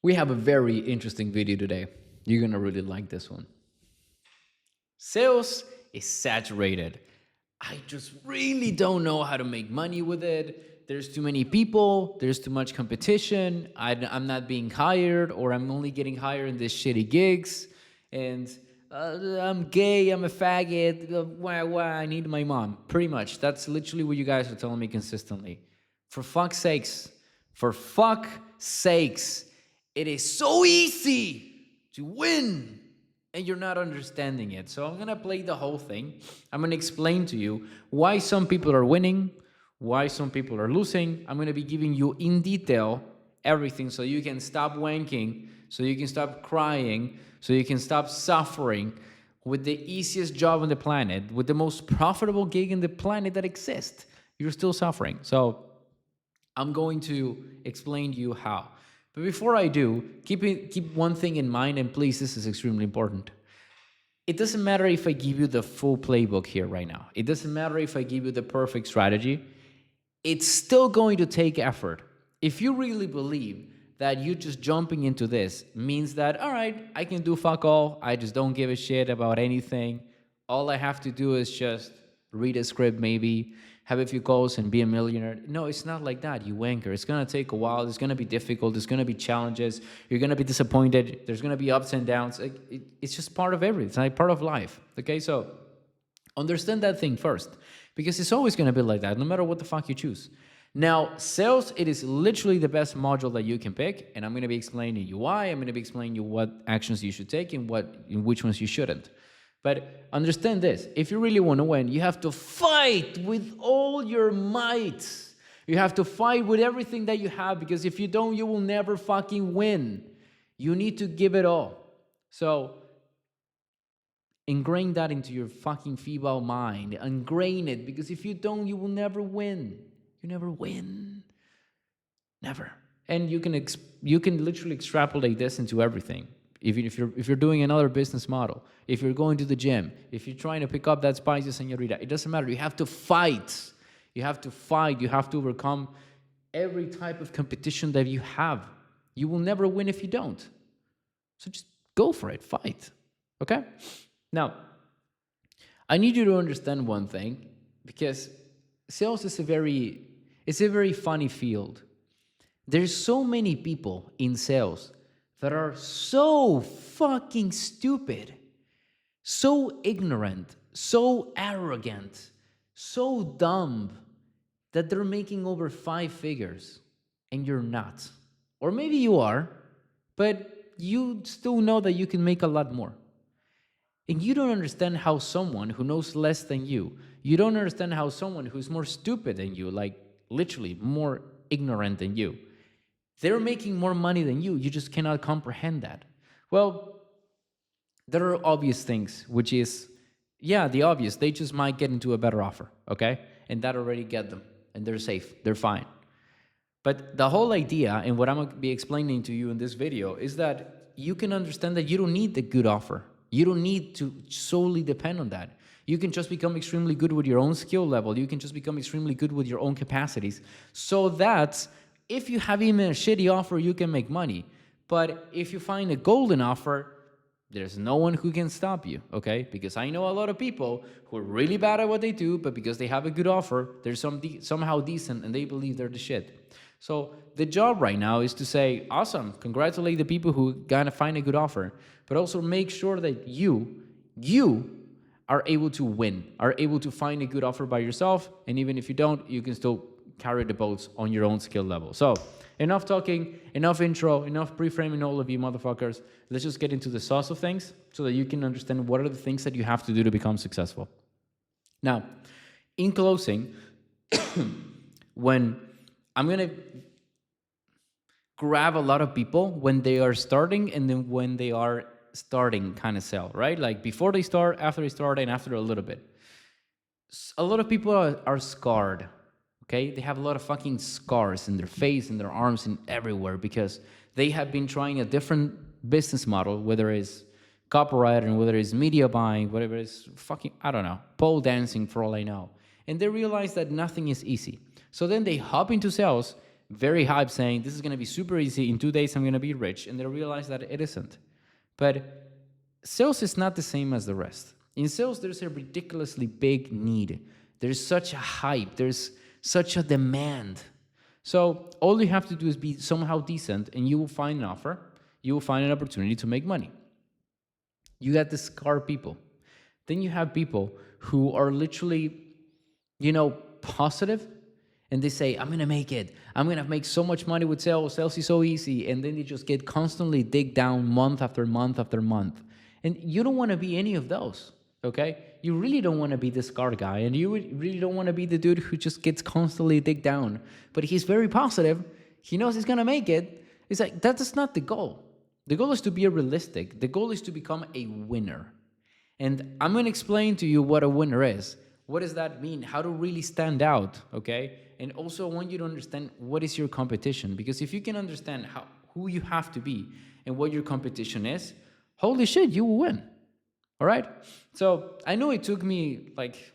We have a very interesting video today. You're gonna really like this one. Sales is saturated. I just really don't know how to make money with it. There's too many people, there's too much competition. I'm not being hired, or I'm only getting hired in these shitty gigs. And I'm gay, I'm a faggot. Why? I need my mom. Pretty much. That's literally what you guys are telling me consistently. For fuck's sakes. For fuck's sakes. It is so easy to win, and you're not understanding it. So I'm going to play the whole thing. I'm going to explain to you why some people are winning, why some people are losing. I'm going to be giving you in detail everything so you can stop wanking, so you can stop crying, so you can stop suffering with the easiest job on the planet, with the most profitable gig in the planet that exists. You're still suffering. So I'm going to explain to you how. But before I do, keep one thing in mind, and please, this is extremely important. It doesn't matter if I give you the full playbook here right now. It doesn't matter if I give you the perfect strategy. It's still going to take effort. If you really believe that you just jumping into this means that, all right, I can do fuck all, I just don't give a shit about anything. All I have to do is just read a script maybe, have a few calls and be a millionaire. No, it's not like that, you wanker. It's going to take a while. It's going to be difficult. There's going to be challenges. You're going to be disappointed. There's going to be ups and downs. It's just part of everything. It's like part of life. Okay, so understand that thing first, because it's always going to be like that, no matter what the fuck you choose. Now, sales, it is literally the best module that you can pick, and I'm going to be explaining you why. I'm going to be explaining you what actions you should take and which ones you shouldn't. But understand this, if you really want to win, you have to fight with all your might. You have to fight with everything that you have, because if you don't, you will never fucking win. You need to give it all. So ingrain that into your fucking feeble mind. Ingrain it, because if you don't, you will never win. You never win. Never. And you can literally extrapolate this into everything. Even if you're doing another business model, if you're going to the gym, if you're trying to pick up that spicy señorita, it doesn't matter. You have to fight. You have to fight. You have to overcome every type of competition that you have. You will never win if you don't. So just go for it. Fight. Okay? Now, I need you to understand one thing, because sales is a very funny field. There's so many people in sales that are so fucking stupid, so ignorant, so arrogant, so dumb, that they're making over 5 figures, and you're not. Or maybe you are, but you still know that you can make a lot more. And you don't understand how someone who knows less than you don't understand how someone who's more stupid than you, like literally more ignorant than you, they're making more money than you. You just cannot comprehend that. Well, there are obvious things, which is, the obvious. They just might get into a better offer, okay? And that already get them. And they're safe. They're fine. But the whole idea, and what I'm going to be explaining to you in this video, is that you can understand that you don't need the good offer. You don't need to solely depend on that. You can just become extremely good with your own skill level. You can just become extremely good with your own capacities, so that if you have even a shitty offer, you can make money. But if you find a golden offer, there's no one who can stop you, okay? Because I know a lot of people who are really bad at what they do, but because they have a good offer, they're somehow decent, and they believe they're the shit. So the job right now is to say, awesome, congratulate the people who gotta find a good offer, but also make sure that you are able to win, are able to find a good offer by yourself, and even if you don't, you can still carry the boats on your own skill level. So enough talking, enough intro, enough pre-framing all of you motherfuckers. Let's just get into the sauce of things so that you can understand what are the things that you have to do to become successful. Now, in closing, when I'm going to grab a lot of people when they are starting, and then when they are starting kind of sell, right? Like before they start, after they start, and after a little bit. A lot of people are scarred. Okay, they have a lot of fucking scars in their face, in their arms, and everywhere, because they have been trying a different business model, whether it's copywriting, whether it's media buying, whatever it's fucking, I don't know, pole dancing for all I know. And they realize that nothing is easy. So then they hop into sales, very hyped, saying this is going to be super easy. In 2 days, I'm going to be rich. And they realize that it isn't. But sales is not the same as the rest. In sales, there's a ridiculously big need. There's such a hype. There's such a demand. So all you have to do is be somehow decent, and you will find an offer. You will find an opportunity to make money. You got the scar people. Then you have people who are literally, positive, and they say, I'm going to make it. I'm going to make so much money with sales. Sales is so easy. And then they just get constantly dig down month after month after month. And you don't want to be any of those, okay? You really don't want to be the scar guy, and you really don't want to be the dude who just gets constantly dig down. But he's very positive. He knows he's going to make it. It's like, that is not the goal. The goal is to be realistic. The goal is to become a winner. And I'm going to explain to you what a winner is. What does that mean? How to really stand out, okay? And also I want you to understand what is your competition. Because if you can understand who you have to be and what your competition is, holy shit, you will win. All right? So I know it took me,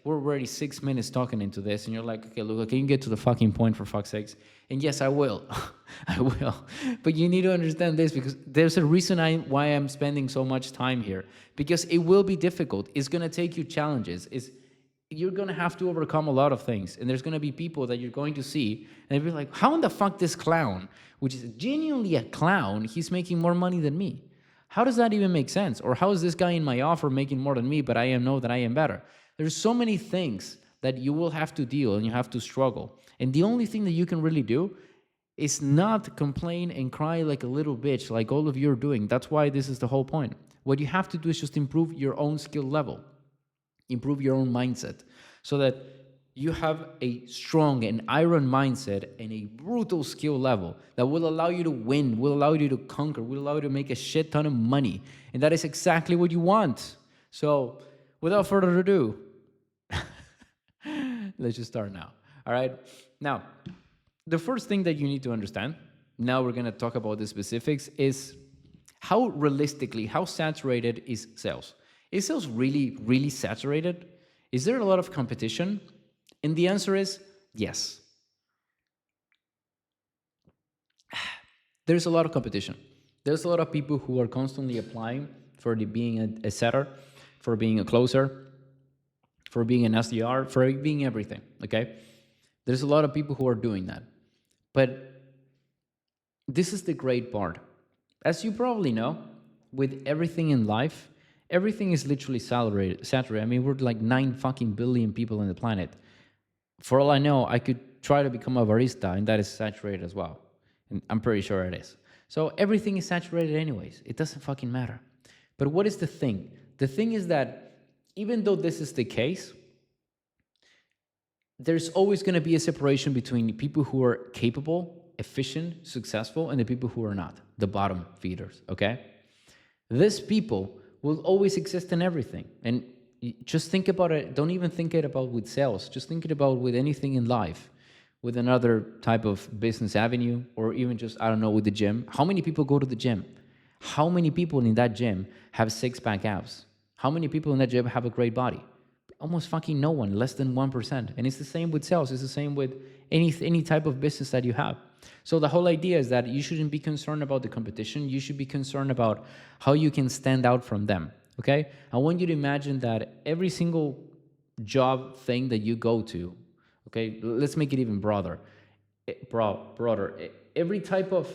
we're already 6 minutes talking into this, and you're like, okay, Luca, can you get to the fucking point, for fuck's sakes? And yes, I will. I will. But you need to understand this, because there's a reason why I'm spending so much time here. Because it will be difficult. It's going to take you challenges. You're going to have to overcome a lot of things. And there's going to be people that you're going to see, and they'll be like, how in the fuck this clown, which is genuinely a clown, he's making more money than me? How does that even make sense? Or how is this guy in my offer making more than me, but I know that I am better? There's so many things that you will have to deal, and you have to struggle. And the only thing that you can really do is not complain and cry like a little bitch like all of you are doing. That's why this is the whole point. What you have to do is just improve your own skill level. Improve your own mindset so that you have a strong and iron mindset and a brutal skill level that will allow you to win, will allow you to conquer, will allow you to make a shit ton of money. And that is exactly what you want. So without further ado, let's just start now. All right. Now, the first thing that you need to understand, now we're going to talk about the specifics, is how realistically, how saturated is sales? Is sales really, really saturated? Is there a lot of competition? And the answer is yes. There's a lot of competition. There's a lot of people who are constantly applying for being a setter, for being a closer, for being an SDR, for being everything, okay? There's a lot of people who are doing that. But this is the great part. As you probably know, with everything in life, everything is literally saturated. I mean, we're like 9 fucking billion people on the planet. For all I know, I could try to become a barista, and that is saturated as well. And I'm pretty sure it is. So everything is saturated anyways. It doesn't fucking matter. But what is the thing? The thing is that even though this is the case, there's always going to be a separation between the people who are capable, efficient, successful, and the people who are not, the bottom feeders, okay? These people will always exist in everything. And just think about it. Don't even think it about with sales. Just think it about with anything in life, with another type of business avenue, or even just, I don't know, with the gym. How many people go to the gym? How many people in that gym have 6-pack abs? How many people in that gym have a great body? Almost fucking no one, less than 1%. And it's the same with sales. It's the same with any type of business that you have. So the whole idea is that you shouldn't be concerned about the competition. You should be concerned about how you can stand out from them. Okay? I want you to imagine that every single job thing that you go to, okay, let's make it even broader. Every type of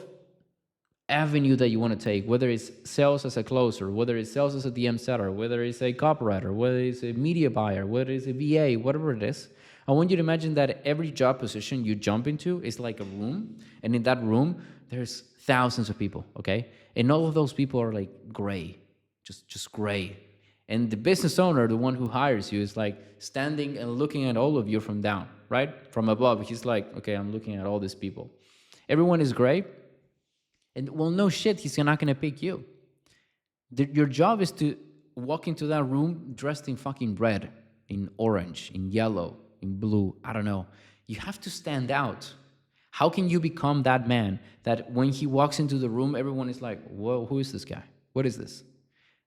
avenue that you want to take, whether it's sales as a closer, whether it's sales as a DM setter, whether it's a copywriter, whether it's a media buyer, whether it's a VA, whatever it is, I want you to imagine that every job position you jump into is like a room, and in that room, there's thousands of people, okay? And all of those people are like gray. Just gray. And the business owner, the one who hires you, is like standing and looking at all of you from down, right? From above, he's like, okay, I'm looking at all these people. Everyone is gray. And well, no shit, he's not going to pick you. Your job is to walk into that room dressed in fucking red, in orange, in yellow, in blue, I don't know. You have to stand out. How can you become that man that when he walks into the room, everyone is like, whoa, who is this guy? What is this?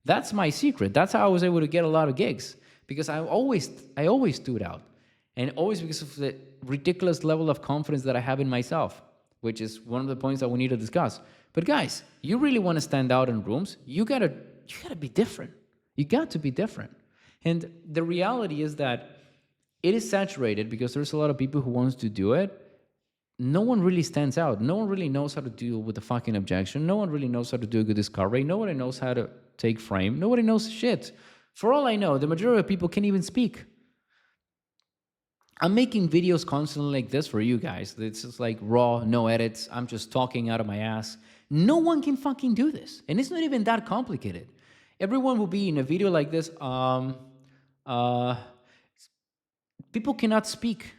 That's my secret. That's how I was able to get a lot of gigs, because I always stood out, and always because of the ridiculous level of confidence that I have in myself. which is one of the points that we need to discuss. But guys, you really want to stand out in rooms, you gotta be different. You got to be different. And the reality is that it is saturated because there's a lot of people who wants to do it. No one really stands out. No one really knows how to deal with the fucking objection. No one really knows how to do a good discovery. Nobody knows how to take frame. Nobody knows shit. For all I know, the majority of people can't even speak. I'm making videos constantly like this for you guys. It's just like raw, no edits. I'm just talking out of my ass. No one can fucking do this. And it's not even that complicated. Everyone will be in a video like this. People cannot speak.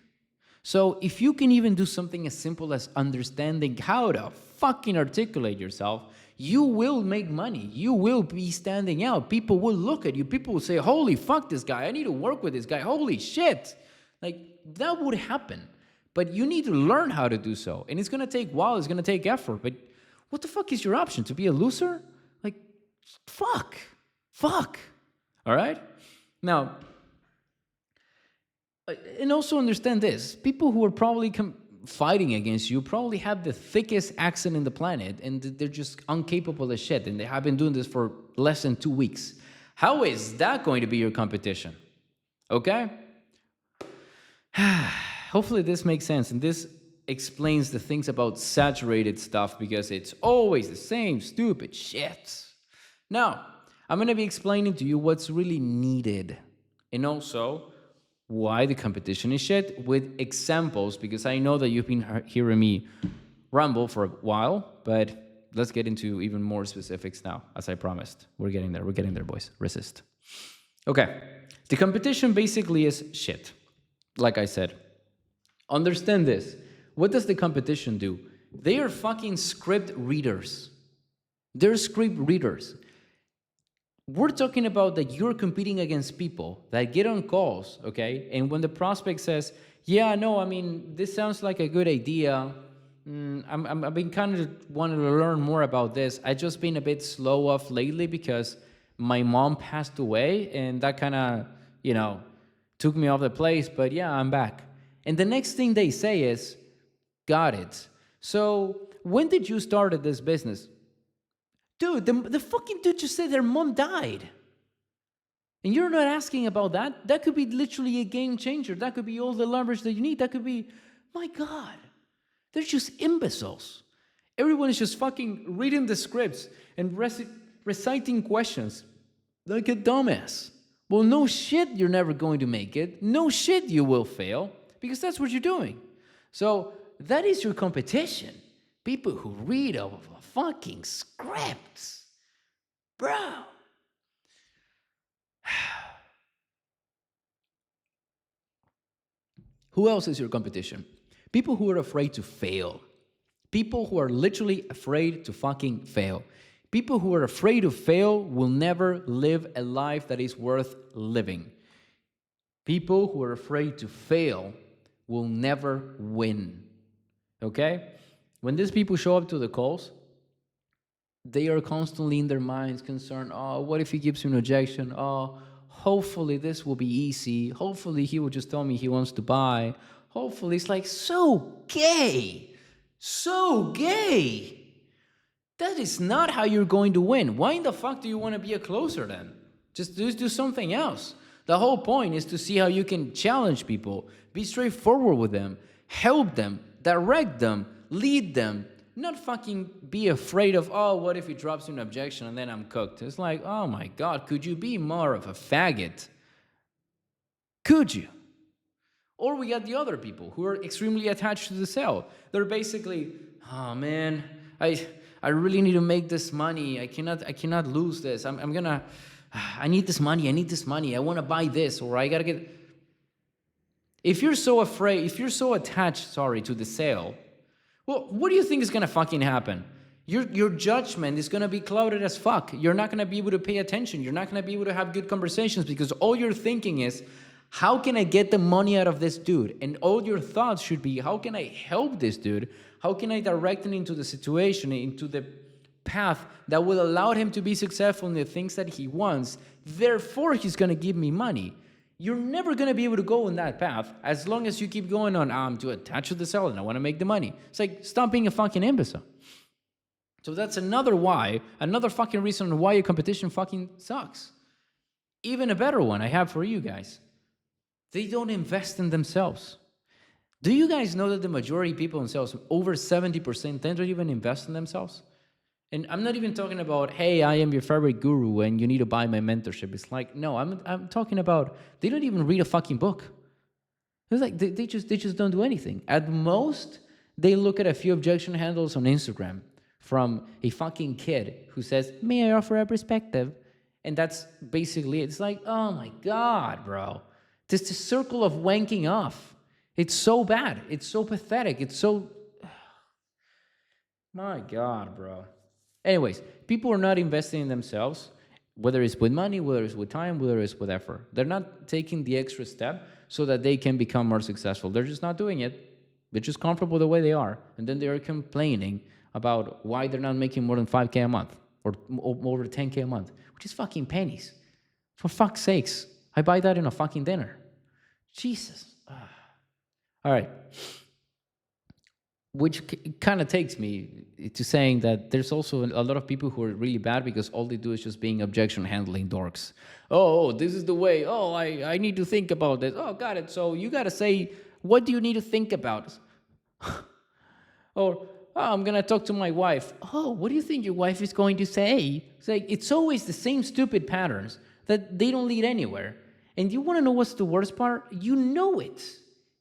So if you can even do something as simple as understanding how to fucking articulate yourself, you will make money. You will be standing out. People will look at you. People will say, holy fuck, this guy. I need to work with this guy. Holy shit. Like, that would happen. But you need to learn how to do so. And it's going to take a while. It's going to take effort. But what the fuck is your option? To be a loser? Like, fuck. All right? Now, and also understand this. People who are probably fighting against you probably have the thickest accent in the planet, and they're just incapable of shit, and they have been doing this for less than 2 weeks. How is that going to be your competition? Okay? Hopefully this makes sense, and this explains the things about saturated stuff, because it's always the same stupid shit. Now, I'm going to be explaining to you what's really needed, and also why the competition is shit, with examples, because I know that you've been hearing me ramble for a while, but let's get into even more specifics now, as I promised. We're getting there, boys. Resist. Okay, the competition basically is shit, like I said. Understand this. What does the competition do? They are fucking script readers. They're script readers. We're talking about that you're competing against people that get on calls, okay? And when the prospect says, yeah, no, I mean, this sounds like a good idea. I've been kind of wanting to learn more about this. I've just been a bit slow off lately because my mom passed away, and that kind of, took me off the place. But yeah, I'm back. And the next thing they say is, got it. So when did you start this business? Dude, the fucking dude just said their mom died. And you're not asking about that? That could be literally a game changer. That could be all the leverage that you need. That could be, my God. They're just imbeciles. Everyone is just fucking reading the scripts and reciting questions like a dumbass. Well, no shit, you're never going to make it. No shit, you will fail, because that's what you're doing. So that is your competition. People who read a fucking scripts. Bro. Who else is your competition? People who are afraid to fail. People who are literally afraid to fucking fail. People who are afraid to fail will never live a life that is worth living. People who are afraid to fail will never win. Okay? When these people show up to the calls, they are constantly in their minds concerned, oh, what if he gives me an objection? Oh, hopefully this will be easy. Hopefully he will just tell me he wants to buy. Hopefully it's like, so gay. So gay. That is not how you're going to win. Why in the fuck do you want to be a closer then? Just do something else. The whole point is to see how you can challenge people, be straightforward with them, help them, direct them, lead them. Not fucking be afraid of, oh, what if he drops you an objection and then I'm cooked? It's like, oh my God, could you be more of a faggot? Could you? Or we got the other people who are extremely attached to the sale. They're basically, oh man, I really need to make this money. I cannot lose this. I need this money. I want to buy this, or I got to get. If you're so attached, to the sale, well, what do you think is going to fucking happen? Your judgment is going to be clouded as fuck. You're not going to be able to pay attention. You're not going to be able to have good conversations because all you're thinking is, how can I get the money out of this dude? And all your thoughts should be, how can I help this dude? How can I direct him into the situation, into the path that will allow him to be successful in the things that he wants? Therefore, he's going to give me money. You're never going to be able to go in that path as long as you keep going on, I'm too attached to the cell and I want to make the money. It's like, stop being a fucking imbecile. So that's another fucking reason why your competition fucking sucks. Even a better one I have for you guys. They don't invest in themselves. Do you guys know that the majority of people themselves, over 70%, they don't even invest in themselves? And I'm not even talking about, hey, I am your favorite guru and you need to buy my mentorship. It's like, no, I'm talking about, they don't even read a fucking book. It's like, they just don't do anything. At most, they look at a few objection handles on Instagram from a fucking kid who says, may I offer a perspective? And that's basically it. It's like, oh my God, bro. This the circle of wanking off. It's so bad. It's so pathetic. It's so, my God, bro. Anyways, people are not investing in themselves, whether it's with money, whether it's with time, whether it's with effort. They're not taking the extra step so that they can become more successful. They're just not doing it. They're just comfortable the way they are. And then they're complaining about why they're not making more than 5K a month or over 10K a month, which is fucking pennies. For fuck's sakes. I buy that in a fucking dinner. Jesus. All right. Which kind of takes me to saying that there's also a lot of people who are really bad because all they do is just being objection handling dorks. Oh, this is the way. Oh, I need to think about this. Oh, got it. So you got to say, what do you need to think about? Or, oh, I'm going to talk to my wife. Oh, what do you think your wife is going to say? It's like, it's always the same stupid patterns that they don't lead anywhere. And you want to know what's the worst part? You know it.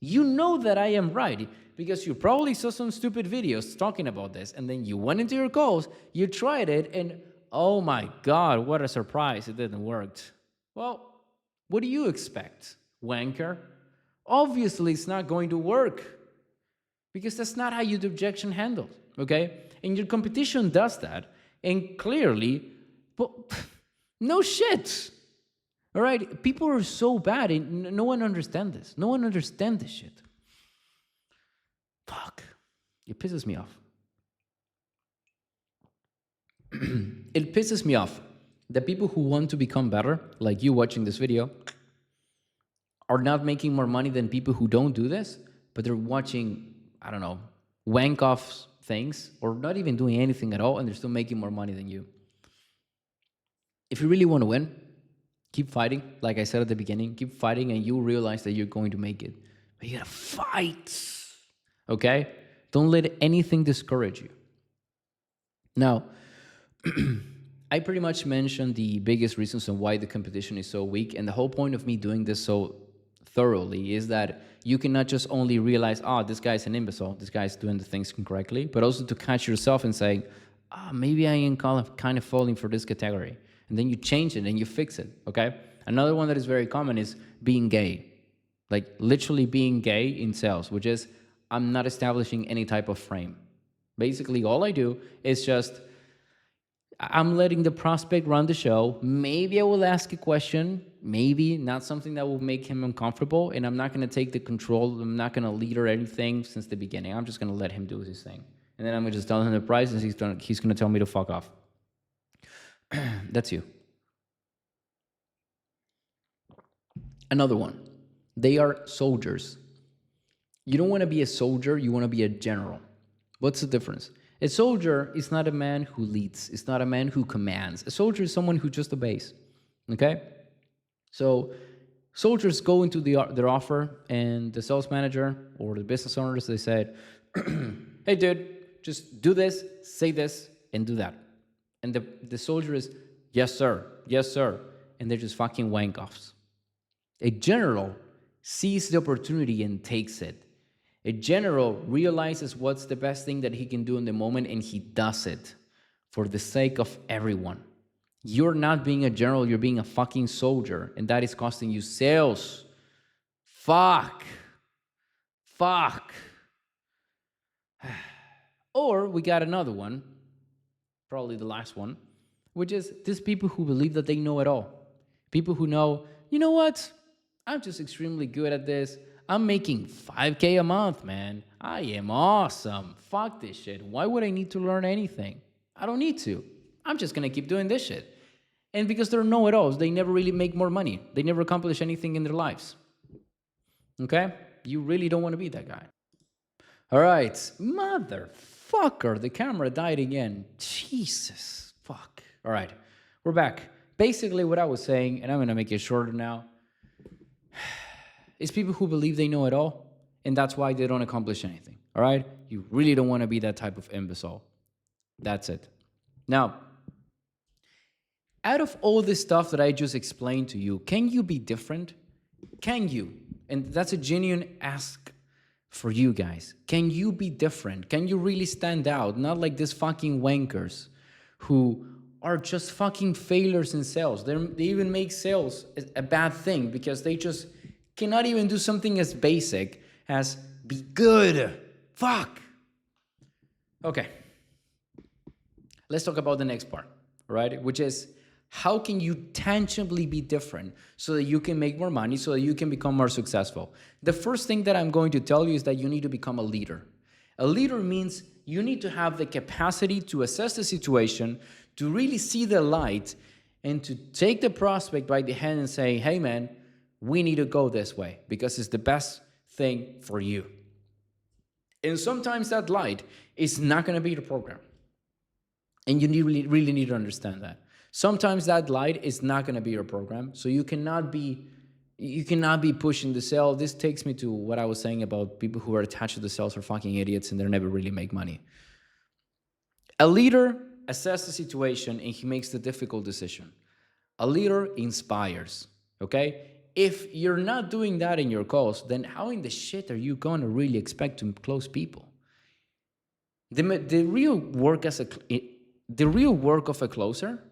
You know that I am right. Because you probably saw some stupid videos talking about this, and then you went into your calls, you tried it, and oh my God, what a surprise, it didn't work. Well, what do you expect, wanker? Obviously, it's not going to work, because that's not how you do objection handle, okay? And your competition does that, and clearly, but no shit, all right? People are so bad, and no one understands this. No one understands this shit. Fuck. It pisses me off. It pisses me off that people who want to become better, like you watching this video, are not making more money than people who don't do this, but they're watching, I don't know, wank off things, or not even doing anything at all, and they're still making more money than you. If you really want to win, keep fighting. Like I said at the beginning, keep fighting, and you'll realize that you're going to make it. But you gotta fight. Okay? Don't let anything discourage you. Now, I pretty much mentioned the biggest reasons on why the competition is so weak, and the whole point of me doing this so thoroughly is that you cannot just only realize, this guy's an imbecile, this guy's doing the things incorrectly, but also to catch yourself and say, maybe I am kind of falling for this category. And then you change it and you fix it, okay? Another one that is very common is being gay. Like literally being gay in sales, which is, I'm not establishing any type of frame. Basically, all I do is just, I'm letting the prospect run the show. Maybe I will ask a question, maybe not something that will make him uncomfortable, and I'm not going to take the control. I'm not going to lead or anything since the beginning. I'm just going to let him do his thing. And then I'm going to just tell him the price, and he's going to tell me to fuck off. That's you. Another one. They are soldiers. You don't want to be a soldier, you want to be a general. What's the difference? A soldier is not a man who leads. It's not a man who commands. A soldier is someone who just obeys. Okay? So soldiers go into their offer, and the sales manager or the business owners, they said, hey, dude, just do this, say this, and do that. And the soldier is, yes, sir, yes, sir. And they're just fucking wank-offs. A general sees the opportunity and takes it. A general realizes what's the best thing that he can do in the moment, and he does it for the sake of everyone. You're not being a general, you're being a fucking soldier, and that is costing you sales. Fuck. Or we got another one, probably the last one, which is these people who believe that they know it all. People who know, you know what? I'm just extremely good at this. I'm making 5K a month, man. I am awesome. Fuck this shit. Why would I need to learn anything? I don't need to. I'm just going to keep doing this shit. And because they're know-it-alls, they never really make more money. They never accomplish anything in their lives. Okay? You really don't want to be that guy. All right. Motherfucker, the camera died again. Jesus. Fuck. All right. We're back. Basically, what I was saying, and I'm going to make it shorter now, is people who believe they know it all, and that's why they don't accomplish anything. All right? You really don't want to be that type of imbecile. That's it. Now, out of all this stuff that I just explained to you, can you be different? Can you? And that's a genuine ask for you guys. Can you be different? Can you really stand out? Not like these fucking wankers who are just fucking failures in sales. They even make sales a bad thing because they just cannot even do something as basic as be good. Fuck. Okay. Let's talk about the next part, right? Which is, how can you tangibly be different so that you can make more money, so that you can become more successful? The first thing that I'm going to tell you is that you need to become a leader. A leader means you need to have the capacity to assess the situation, to really see the light, and to take the prospect by the hand and say, hey man, we need to go this way because it's the best thing for you. And sometimes that light is not going to be the program. And you really need to understand that. Sometimes that light is not going to be your program, so you cannot be pushing the sale. This takes me to what I was saying about people who are attached to the sales are fucking idiots and they never really make money. A leader assesses the situation and he makes the difficult decision. A leader inspires, okay? If you're not doing that in your calls, then how in the shit are you going to really expect to close people? The real work of a closer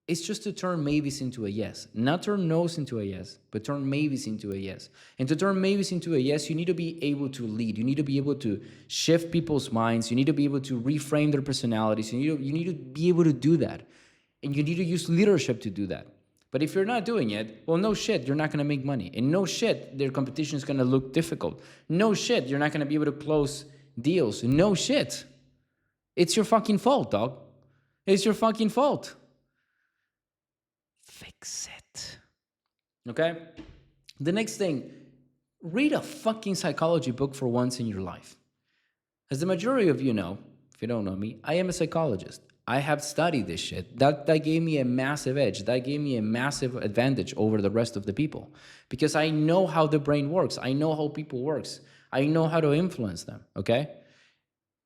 is just to turn maybes into a yes. Not turn no's into a yes, but turn maybes into a yes. And to turn maybes into a yes, you need to be able to lead. You need to be able to shift people's minds. You need to be able to reframe their personalities. You need to be able to do that. And you need to use leadership to do that. But if you're not doing it, well, no shit, you're not going to make money. And no shit, their competition is going to look difficult. No shit, you're not going to be able to close deals. No shit. It's your fucking fault, dog. It's your fucking fault. Fix it. Okay? The next thing, read a fucking psychology book for once in your life. As the majority of you know, if you don't know me, I am a psychologist. I have studied this shit. That gave me a massive edge. That gave me a massive advantage over the rest of the people. Because I know how the brain works. I know how people works. I know how to influence them, okay?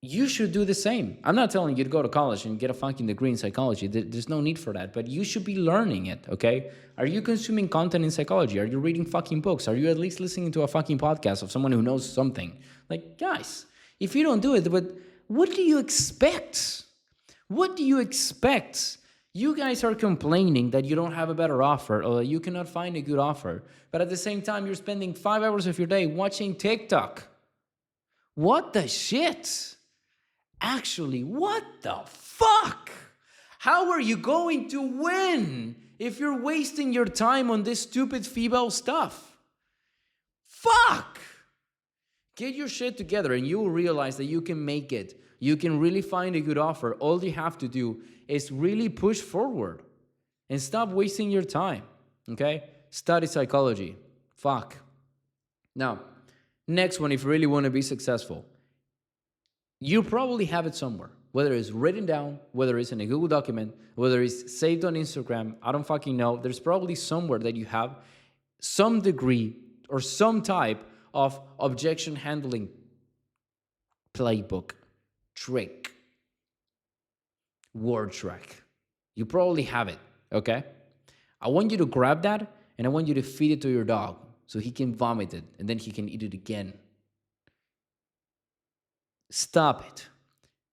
You should do the same. I'm not telling you to go to college and get a fucking degree in psychology. There's no need for that. But you should be learning it, okay? Are you consuming content in psychology? Are you reading fucking books? Are you at least listening to a fucking podcast of someone who knows something? Like, guys, if you don't do it, but what do you expect? What do you expect? You guys are complaining that you don't have a better offer or that you cannot find a good offer. But at the same time, you're spending 5 hours of your day watching TikTok. What the shit? Actually, what the fuck? How are you going to win if you're wasting your time on this stupid female stuff? Fuck! Get your shit together and you will realize that you can make it. You can really find a good offer. All you have to do is really push forward and stop wasting your time, okay? Study psychology. Fuck. Now, next one, if you really want to be successful, you probably have it somewhere, whether it's written down, whether it's in a Google document, whether it's saved on Instagram, I don't fucking know. There's probably somewhere that you have some degree or some type of objection handling playbook, trick, word track. You probably have it, okay? I want you to grab that and I want you to feed it to your dog so he can vomit it and then he can eat it again. Stop it.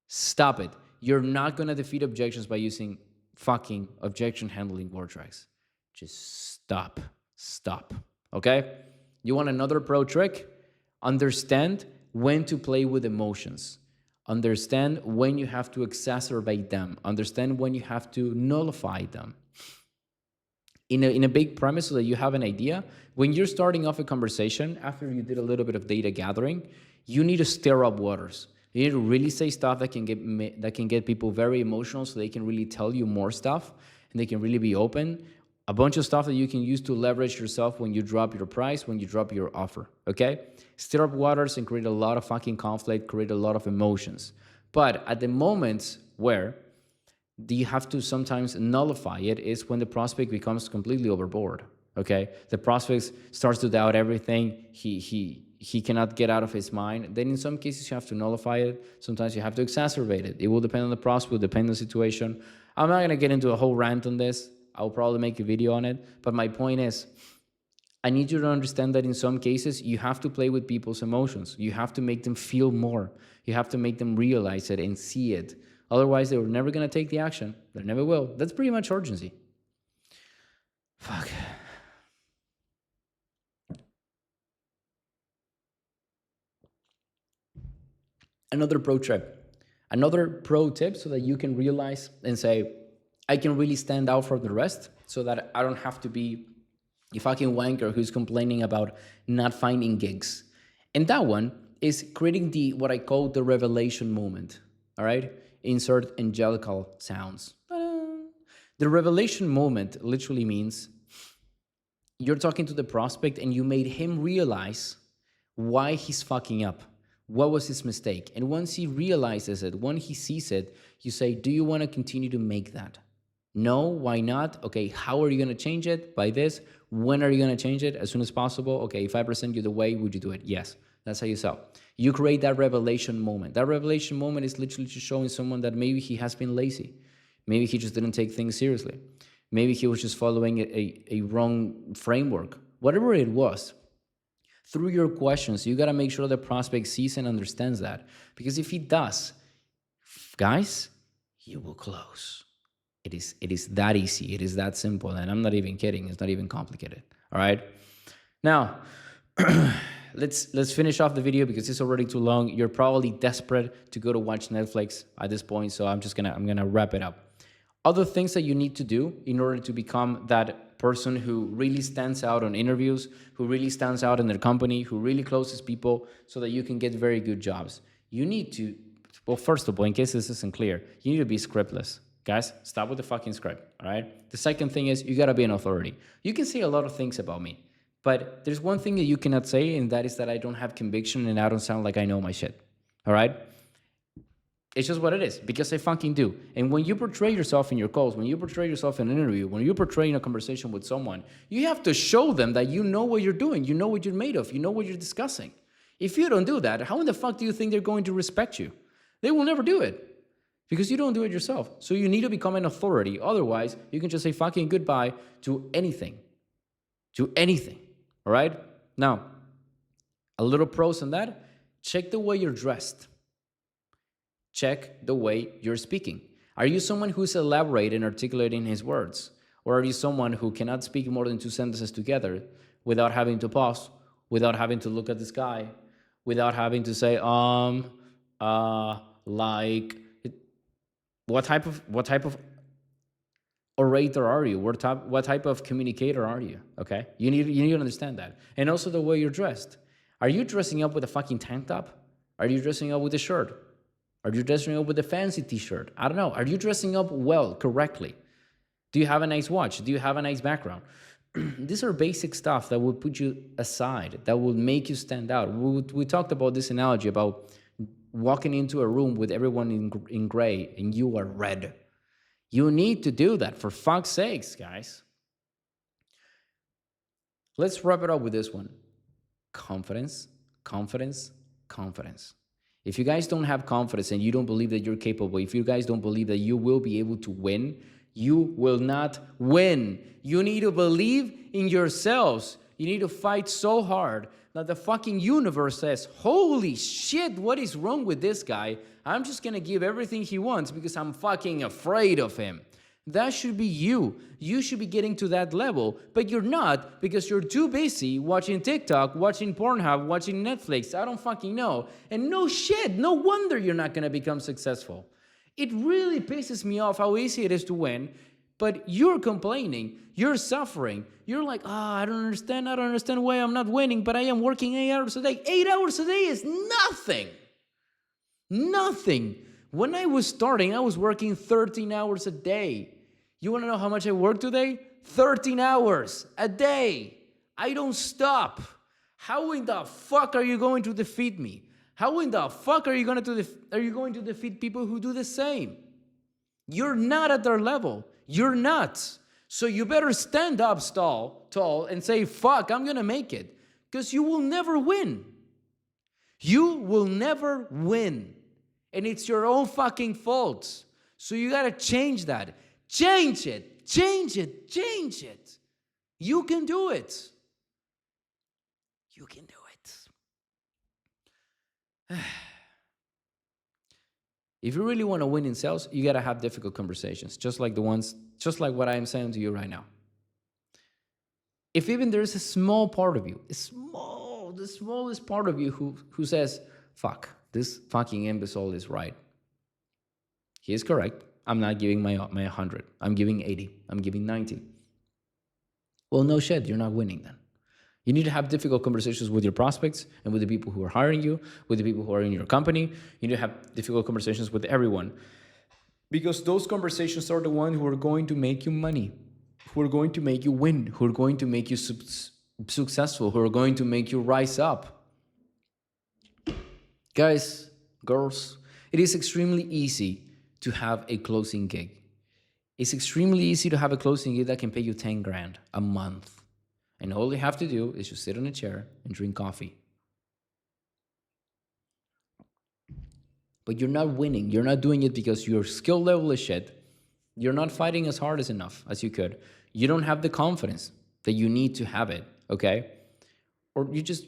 Stop it. You're not going to defeat objections by using fucking objection handling word tracks. Just stop. Stop. Okay? You want another pro trick? Understand when to play with emotions. Understand when you have to exacerbate them. Understand when you have to nullify them. In a big premise so that you have an idea, when you're starting off a conversation, after you did a little bit of data gathering, you need to stir up waters. You need to really say stuff that can get people very emotional so they can really tell you more stuff. and they can really be open. A bunch of stuff that you can use to leverage yourself when you drop your price, when you drop your offer, okay? Stir up waters and create a lot of fucking conflict, create a lot of emotions. But at the moments where you have to sometimes nullify it is when the prospect becomes completely overboard, okay? The prospect starts to doubt everything. He cannot get out of his mind. Then in some cases you have to nullify it. Sometimes you have to exacerbate it. It will depend on the prospect, will depend on the situation. I'm not gonna get into a whole rant on this. I'll probably make a video on it. But my point is, I need you to understand that in some cases, you have to play with people's emotions. You have to make them feel more. You have to make them realize it and see it. Otherwise, they were never going to take the action. They never will. That's pretty much urgency. Fuck. Another pro tip so that you can realize and say, I can really stand out from the rest so that I don't have to be a fucking wanker who's complaining about not finding gigs. And that one is creating what I call the revelation moment. All right? Insert angelical sounds. The revelation moment literally means you're talking to the prospect and you made him realize why he's fucking up. What was his mistake? And once he realizes it, when he sees it, you say, do you want to continue to make that? No, why not? Okay, how are you going to change it? By this. When are you going to change it? As soon as possible. Okay, if I present you the way, would you do it? Yes. That's how you sell. You create that revelation moment. That revelation moment is literally just showing someone that maybe he has been lazy. Maybe he just didn't take things seriously. Maybe he was just following a wrong framework. Whatever it was. Through your questions, you got to make sure the prospect sees and understands that. Because if he does, guys, you will close. It is that easy. It is that simple. And I'm not even kidding. It's not even complicated. All right. Now, let's finish off the video because it's already too long. You're probably desperate to go to watch Netflix at this point. So I'm gonna wrap it up. Other things that you need to do in order to become that person who really stands out on interviews, who really stands out in their company, who really closes people so that you can get very good jobs. You need to, well, first of all, in case this isn't clear, you need to be scriptless. Guys, stop with the fucking script, all right? The second thing is you gotta be an authority. You can say a lot of things about me, but there's one thing that you cannot say, and that is that I don't have conviction and I don't sound like I know my shit, all right? It's just what it is, because I fucking do. And when you portray yourself in your calls, when you portray yourself in an interview, when you portray in a conversation with someone, you have to show them that you know what you're doing, you know what you're made of, you know what you're discussing. If you don't do that, how in the fuck do you think they're going to respect you? They will never do it. Because you don't do it yourself. So you need to become an authority. Otherwise, you can just say fucking goodbye to anything. To anything. All right? Now, a little pros on that. Check the way you're dressed. Check the way you're speaking. Are you someone who's elaborate and articulating his words? Or are you someone who cannot speak more than 2 sentences together without having to pause, without having to look at the sky, without having to say, like... What type of orator are you? What type of communicator are you? Okay, you need to understand that, and also the way you're dressed. Are you dressing up with a fucking tank top? Are you dressing up with a shirt? Are you dressing up with a fancy T-shirt? I don't know. Are you dressing up well, correctly? Do you have a nice watch? Do you have a nice background? These are basic stuff that will put you aside, that will make you stand out. We talked about this analogy about walking into a room with everyone in gray and you are red. You need to do that, for fuck's sakes, guys. Let's wrap it up with this one. Confidence, confidence, confidence. If you guys don't have confidence and you don't believe that you're capable, if you guys don't believe that you will be able to win, you will not win. You need to believe in yourselves. You need to fight so hard that the fucking universe says, holy shit, what is wrong with this guy? I'm just gonna give everything he wants because I'm fucking afraid of him. That should be you. You should be getting to that level, but you're not because you're too busy watching TikTok, watching Pornhub, watching Netflix. I don't fucking know. And no shit, no wonder you're not gonna become successful. It really pisses me off how easy it is to win, but you're complaining, you're suffering. You're like, I don't understand why I'm not winning, but I am working 8 hours a day. 8 hours a day is nothing. Nothing. When I was starting, I was working 13 hours a day. You want to know how much I work today? 13 hours a day. I don't stop. How in the fuck are you going to defeat me? How in the fuck are you going to defeat people who do the same? You're not at their level. You're not. So you better stand up tall and say, fuck, I'm going to make it. Because you will never win. You will never win. And it's your own fucking fault. So you got to change that. Change it. Change it. Change it. You can do it. You can do it. If you really want to win in sales, you got to have difficult conversations, just like what I am saying to you right now. If even there's a small part of you, the smallest part of you who says, fuck, this fucking imbecile is right. He is correct. I'm not giving my 100. I'm giving 80. I'm giving 90. Well, no shit, you're not winning then. You need to have difficult conversations with your prospects and with the people who are hiring you, with the people who are in your company. You need to have difficult conversations with everyone. Because those conversations are the ones who are going to make you money, who are going to make you win, who are going to make you successful, who are going to make you rise up. Guys, girls, it is extremely easy to have a closing gig. It's extremely easy to have a closing gig that can pay you 10 grand a month. And all you have to do is just sit on a chair and drink coffee. But you're not winning. You're not doing it because your skill level is shit. You're not fighting as hard enough as you could. You don't have the confidence that you need to have it, okay? Or you just,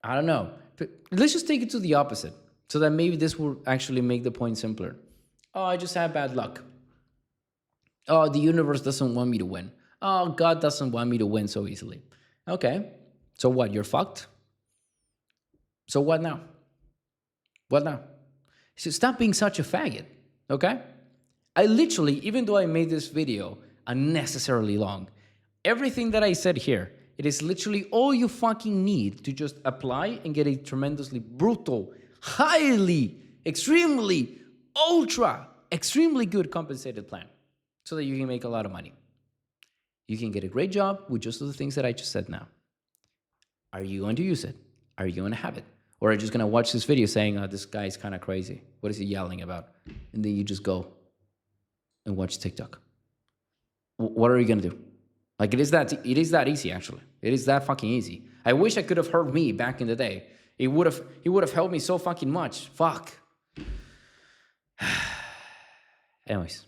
I don't know. But let's just take it to the opposite so that maybe this will actually make the point simpler. Oh, I just had bad luck. Oh, the universe doesn't want me to win. Oh, God doesn't want me to win so easily. Okay, so what? You're fucked? So what now? What now? So stop being such a faggot, okay? I literally, even though I made this video unnecessarily long, everything that I said here, it is literally all you fucking need to just apply and get a tremendously brutal, highly, extremely, extremely good compensated plan so that you can make a lot of money. You can get a great job with just the things that I just said now. Are you going to use it? Are you going to have it? Or are you just going to watch this video saying, oh, this guy is kind of crazy. What is he yelling about? And then you just go and watch TikTok. What are you going to do? Like, it is that easy, actually. It is that fucking easy. I wish I could have heard me back in the day. It would have helped me so fucking much. Fuck. Anyways.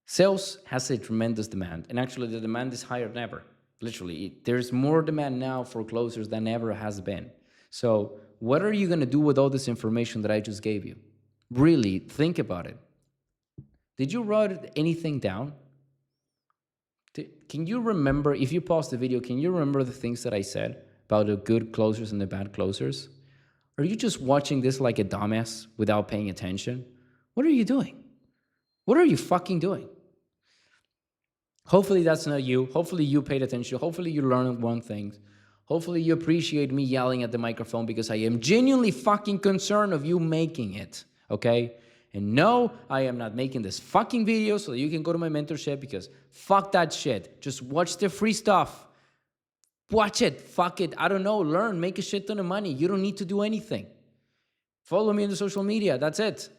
Sales has a tremendous demand, and actually the demand is higher than ever. Literally, there's more demand now for closers than ever has been. So what are you going to do with all this information that I just gave you? Really, think about it. Did you write anything down? Can you remember, if you pause the video, can you remember the things that I said about the good closers and the bad closers? Are you just watching this like a dumbass without paying attention? What are you doing? What are you fucking doing? Hopefully that's not you. Hopefully you paid attention. Hopefully you learned one thing. Hopefully you appreciate me yelling at the microphone because I am genuinely fucking concerned of you making it, okay? And no, I am not making this fucking video so that you can go to my mentorship because fuck that shit. Just watch the free stuff. Watch it. Fuck it. I don't know. Learn. Make a shit ton of money. You don't need to do anything. Follow me on the social media. That's it.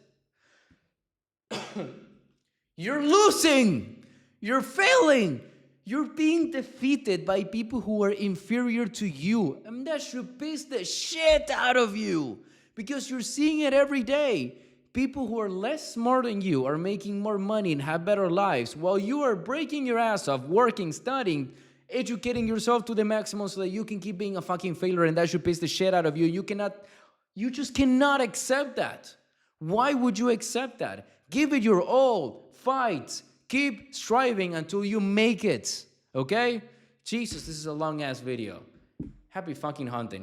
You're losing. You're failing. You're being defeated by people who are inferior to you. And that should piss the shit out of you because you're seeing it every day. People who are less smart than you are making more money and have better lives while you are breaking your ass off, working, studying, educating yourself to the maximum so that you can keep being a fucking failure, and that should piss the shit out of you. You just cannot accept that. Why would you accept that? Give it your all. Fight. Keep striving until you make it. Okay? Jesus, this is a long ass video. Happy fucking hunting.